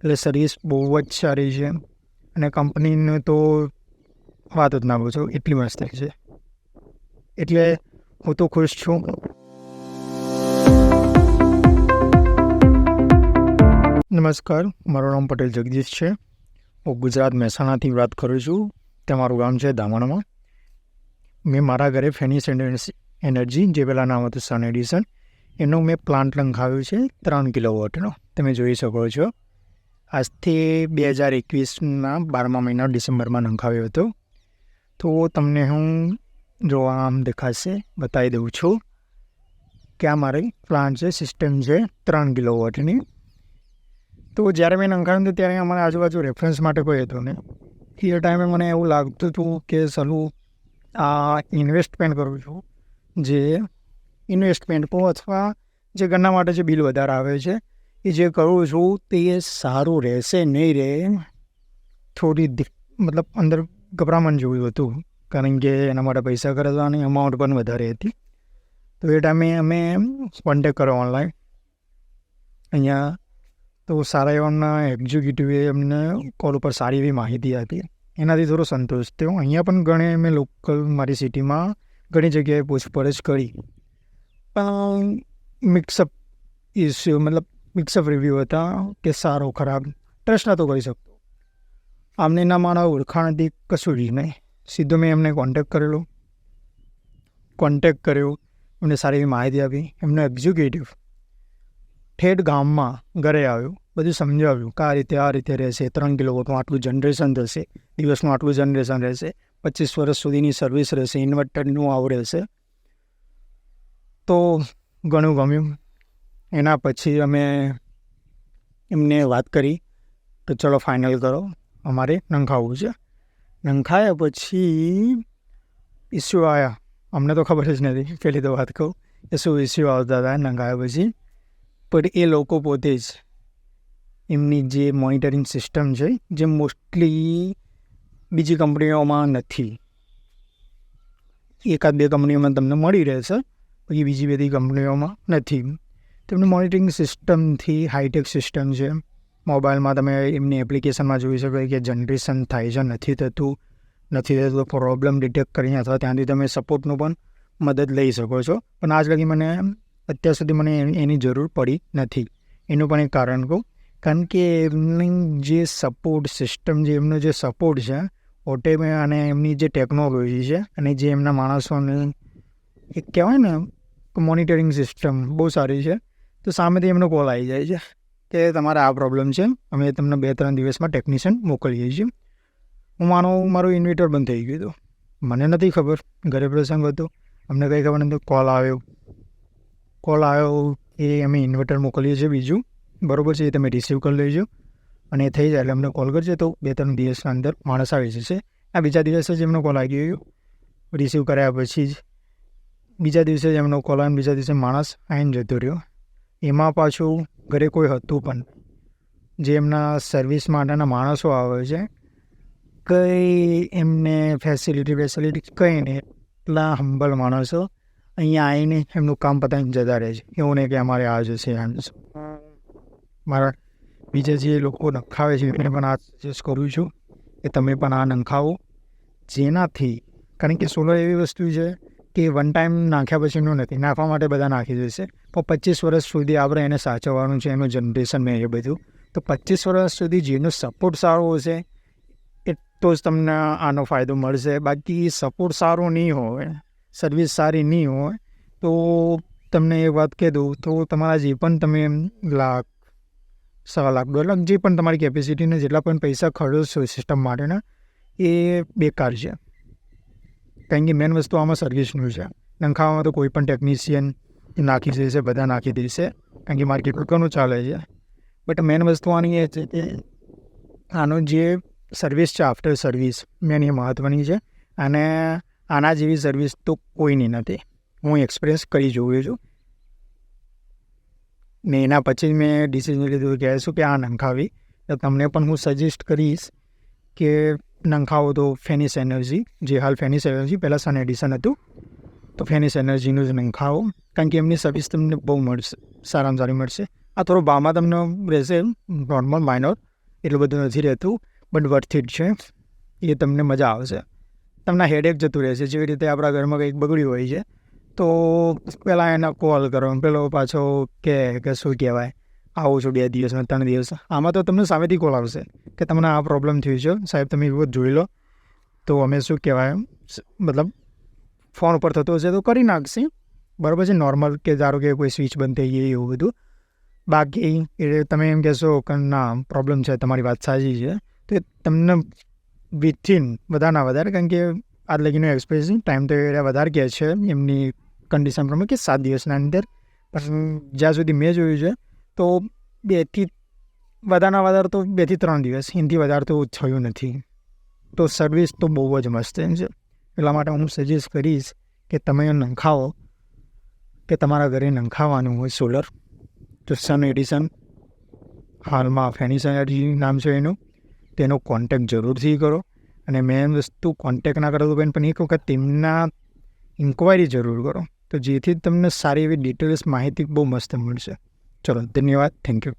એટલે સર્વિસ બહુ જ સારી છે અને કંપનીનું તો વાત જ ના પૂછો, એટલી મસ્ત છે. એટલે હું તો ખુશ છું. નમસ્કાર, મારું નામ પટેલ જગદીશ છે. હું ગુજરાત મહેસાણાથી વાત કરું છું. તમારું ગામ છે દામણમાં. મેં મારા ઘરે ફેનિસ એનર્જી, જે પહેલાં નામ હતું સન એડિશન, એનો મેં પ્લાન્ટ નંખાવ્યો છે 3 કિલોવોટનો. તમે જોઈ શકો છો. આજથી 2021ના 12મા મહિના ડિસેમ્બરમાં નંખાવ્યો હતો. તો તમને હું જો આમ દેખાશે બતાવી દઉં છું કે આ મારી પ્લાન્ટ છે, સિસ્ટમ છે 3 કિલોવોટની. તો જ્યારે મેં નંખાવ્યું હતું ત્યારે અમારા આજુબાજુ રેફરન્સ માટે કોઈ હતું નહીં. એ ટાઈમે મને એવું લાગતું હતું કે ચાલું આ ઇન્વેસ્ટમેન્ટ કરું છું, જે ઇન્વેસ્ટમેન્ટ કહો અથવા જે ઘરના માટે જે બિલ વધારે આવે છે એ જે કરું છું તે સારું રહેશે નહીં રહે, થોડી મતલબ અંદર ગભરામણ જેવું હતું, કારણ કે એના માટે પૈસા ખર્ચવાની અમાઉન્ટ પણ વધારે હતી. તો એ ટાઈમે અમે કોન્ટેક કર્યો ઓનલાઈન અહીંયા. તો સારા એવાના એક્ઝિક્યુટિવે અમને કોલ ઉપર સારી એવી માહિતી આપી. એનાથી થોડો સંતોષ થયો. અહીંયા પણ ઘણી મેં લોકલ મારી સિટીમાં ઘણી જગ્યાએ પૂછપરછ કરી, પણ મિક્સઅપ ઇસ્યુ મતલબ મિક્સઅપ રિવ્યૂ હતા કે સારો ખરાબ ટ્રસ્ટ નહોતો કરી શકતો. આમને ના મારા ઓળખાણથી કશું જ નહીં. સીધો મેં એમને કોન્ટેક્ટ કર્યો, એમને સારી એવી માહિતી આપી. એમનો એક્ઝિક્યુટિવ ઠેઠ ગામમાં ઘરે આવ્યો, બધું સમજાવ્યું કે આ રીતે રહેશે, 3 કિલોવોટનું આટલું જનરેશન થશે, દિવસનું આટલું જનરેશન રહેશે, 25 વર્ષ સુધીની સર્વિસ રહેશે, ઇન્વર્ટરનું આવું રહેશે. તો ઘણું ગમ્યું. એના પછી અમે એમને વાત કરી તો ચલો ફાઇનલ કરો, અમારે નંખાવવું છે. નંખાયા પછી ઇસ્યુ આવ્યા. અમને તો ખબર જ નથી, પહેલી તો વાત કહું કે શું ઇસ્યુ આવતા હતા નંખાયા પછી. પણ એ લોકો પોતે જ એમની જે મોનિટરિંગ સિસ્ટમ છે, જે મોસ્ટલી બીજી કંપનીઓમાં નથી, 1-2 કંપનીઓમાં તમને મળી રહેશે, પછી બીજી બધી કંપનીઓમાં નથી. તેમની મોનિટરિંગ સિસ્ટમથી હાઈટેક સિસ્ટમ છે. મોબાઈલમાં તમે એમની એપ્લિકેશનમાં જોઈ શકો કે જનરેશન થાય છે, નથી થતું પ્રોબ્લેમ ડિટેક્ટ કરીને અથવા ત્યાંથી તમે સપોર્ટનું પણ મદદ લઈ શકો છો. પણ આજ લગી અત્યાર સુધી મને એની જરૂર પડી નથી. એનું પણ એક કારણ કહું, કારણ કે એમની જે સપોર્ટ સિસ્ટમ, જે એમનો જે સપોર્ટ છે ઓટેમે, અને એમની જે ટેકનોલોજી છે અને જે એમના માણસોને એક કહેવાય ને મોનિટરિંગ સિસ્ટમ બહુ સારી છે. તો સામેથી એમનો કોલ આવી જાય છે કે તમારે આ પ્રોબ્લેમ છે, અમે તમને 2-3 દિવસમાં ટેકનિશિયન મોકલીએ છીએ. મારું ઇન્વર્ટર બંધ થઈ ગયું હતું. મને નથી ખબર, ઘરે પ્રસંગ હતો, અમને કંઈ ખબર નથી. કોલ આવ્યો એ અમે ઇન્વર્ટર મોકલીએ છીએ બીજું, બરાબર છે, એ તમે રિસીવ કરી લેજો અને એ થઈ જાય એટલે અમને કોલ કરજો. તો 2-3 દિવસના અંદર માણસ આવી જશે. આ બીજા દિવસે જ એમનો કોલ આવી ગયો. રિસીવ કર્યા પછી જ બીજા દિવસે જ એમનો કોલ આવ્યો, બીજા દિવસે માણસ આવીને જતો રહ્યો. એમાં પાછું ઘરે કોઈ હતું પણ, જે એમના સર્વિસ માટેના માણસો આવે છે, કંઈ એમને ફેસિલિટી કંઈ નહીં. એટલા હંબલ માણસો અહીંયા આવીને એમનું કામ પતાવીને જતા રહે છે. એવું નહીં કે અમારે આ જશે આમ જશે. મારા બીજા જે લોકો નંખાવે છે એમને પણ આ સજેસ્ટ કરું છું કે તમે પણ આ નંખાવો, જેનાથી, કારણ કે સોલર એવી વસ્તુ છે કે વન ટાઈમ નાખ્યા પછીનું નથી, નાખવા માટે બધા નાખી દેશે, પણ 25 વર્ષ સુધી આપણે એને સાચવવાનું છે, એનું જનરેશન મેં એ બધું. તો 25 વર્ષ સુધી જેનો સપોર્ટ સારો હશે તો જ તમને આનો ફાયદો મળશે. બાકી સપોર્ટ સારો નહીં હોય, સર્વિસ સારી નહીં હોય, તો તમને એ વાત કહી દઉં તો તમારા જે પણ તમે 1 લાખ, 1.25 લાખ, 2 લાખ જે પણ તમારી કેપેસિટીને જેટલા પણ પૈસા ખર્ચો સિસ્ટમ માટેના, એ બેકાર છે. કારણ કે મેન વસ્તુ આમાં સર્વિસનું છે. નંખાવામાં તો કોઈ પણ ટેકનિશિયન નાખી દેશે, બધા નાખી દેશે, કારણ કે માર્કેટ ઘણું ચાલે છે. બટ મેન વસ્તુ આની એ છે કે આનો જે સર્વિસ છે, આફ્ટર સર્વિસ મેન એ મહત્ત્વની છે. અને આના જેવી સર્વિસ તો કોઈની નથી. હું એક્સપિરિયન્સ કરી જોઉં છું ને એના પછી મેં ડિસિઝન લીધું કે શું કે આ નંખાવી. તો તમને પણ હું સજેસ્ટ કરીશ કે નંખાવો તો ફેનિસ એનર્જી, જે હાલ ફેનિસ એનર્જી, પહેલાં સન એડિશન હતું, તો ફેનિસ એનર્જીનું જ નંખાવો, કારણ કે એમની સર્વિસ તમને બહુ મળશે, સારામાં સારી મળશે. આ થોડો ભાવમાં તમને રહેશે નોર્મલ માઇનોર, એટલું બધું નથી રહેતું, બટ વર્થ ઇટ છે. એ તમને મજા આવશે, તમને હેડેક જતું રહેશે. જેવી રીતે આપણા ઘરમાં કંઈક બગડ્યું હોય છે તો પહેલાં એને કોલ કરો, પેલો પાછો કે શું કહેવાય, આવું છું 2 દિવસમાં 3 દિવસ. આમાં તો તમને સામેથી કોલ આવશે કે તમને આ પ્રોબ્લેમ થયું છે સાહેબ, તમે એવું જોઈ લો. તો અમે શું કહેવાય, મતલબ ફોન ઉપર થતો હશે તો કરી નાખશે, બરાબર છે. નોર્મલ કે ધારો કે કોઈ સ્વિચ બંધ થઈ ગઈ એવું બધું. બાકી એ તમે એમ કહેશો કે ના પ્રોબ્લેમ છે, તમારી વાત સાચી છે, તો એ તમને વિથિન વધારે કારણ કે આજ લગીનો એક્સપિરિયન્સ ટાઈમ તો એ વધારે કહે છે એમની કન્ડિશન પ્રમાણે કે 7 દિવસના અંદર. પણ જ્યાં સુધી મેં જોયું છે તો 2 તો 2 થી 3 દિવસ, એનાથી વધારે તો થયું નથી. તો સર્વિસ તો બહુ જ મસ્ત છે. એટલા માટે હું સજેસ્ટ કરીશ કે તમે નંખાવો, કે તમારા ઘરે નંખાવાનું હોય સોલર, તો સન એડિશન હાલમાં ફેનિશન એનર્જી નામ છે એનું, તેનો કોન્ટેક્ટ જરૂરથી કરો. અને મેન વસ્તુ કોન્ટેક્ટ ના કરો તો પણ એક વખત તેમના ઇન્ક્વાયરી જરૂર કરો, તો જેથી તમને સારી એવી ડિટેલ્સ માહિતી બહુ મસ્ત મળશે. ચલો, ધન્યવાદ, થેન્ક યુ.